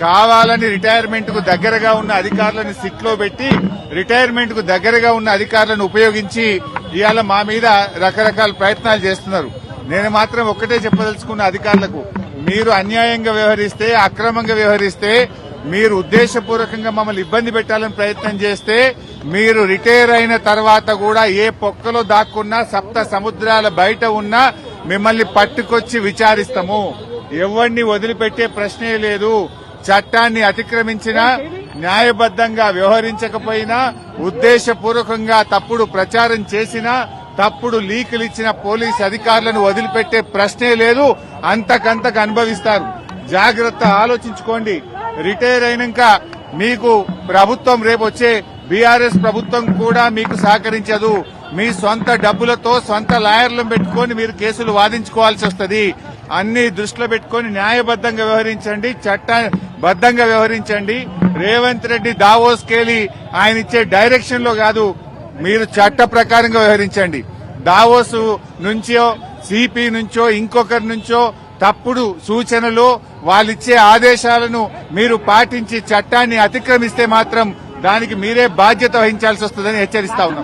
కావాలని రిటైర్మెంట్ కు దగ్గరగా ఉన్న అధికారులను సిట్ లో పెట్టి రిటైర్మెంట్ కు దగ్గరగా ఉన్న అధికారులను ఉపయోగించి ఇవాళ మా మీద రకరకాల ప్రయత్నాలు చేస్తున్నారు. నేను మాత్రం ఒక్కటే చెప్పదలుచుకున్న అధికారులకు, మీరు అన్యాయంగా వ్యవహరిస్తే, అక్రమంగా వ్యవహరిస్తే, మీరు ఉద్దేశపూర్వకంగా మమ్మల్ని ఇబ్బంది పెట్టాలని ప్రయత్నం చేస్తే, మీరు రిటైర్ అయిన తర్వాత కూడా ఏ పొక్కలో దాక్కున్నా, సప్త సముద్రాల బయట ఉన్నా మిమ్మల్ని పట్టుకొచ్చి విచారిస్తాము. ఎవరిని వదిలిపెట్టే ప్రశ్నే లేదు. చట్టాన్ని అతిక్రమించినా, న్యాయబద్దంగా వ్యవహరించకపోయినా, ఉద్దేశపూర్వకంగా తప్పుడు ప్రచారం చేసినా, తప్పుడు లీకులు ఇచ్చిన పోలీసు అధికారులను వదిలిపెట్టే ప్రశ్నే లేదు. అంతకంతకు అనుభవిస్తారు. జాగ్రత్త, ఆలోచించుకోండి. రిటైర్ అయినాక మీకు ప్రభుత్వం రేపు వచ్చే బీఆర్ఎస్ ప్రభుత్వం కూడా మీకు సహకరించదు. మీ సొంత డబ్బులతో సొంత లాయర్లను పెట్టుకుని మీరు కేసులు వాదించుకోవాల్సి వస్తుంది. అన్ని దృష్టిలో పెట్టుకుని న్యాయబద్దంగా వ్యవహరించండి, చట్టబద్దంగా వ్యవహరించండి. రేవంత్ రెడ్డి దావోస్కెళ్లి ఆయన ఇచ్చే డైరెక్షన్ లో కాదు, మీరు చట్ట ప్రకారంగా వ్యవహరించండి. దావోస్ నుంచో, సిపి నుంచో, ఇంకొకరి నుంచో తప్పుడు సూచనలు, వాళ్ళిచ్చే ఆదేశాలను మీరు పాటించి చట్టాన్ని అతిక్రమిస్తే మాత్రం దానికి మీరే బాధ్యత వహించాల్సి వస్తుందని హెచ్చరిస్తా ఉన్నాం.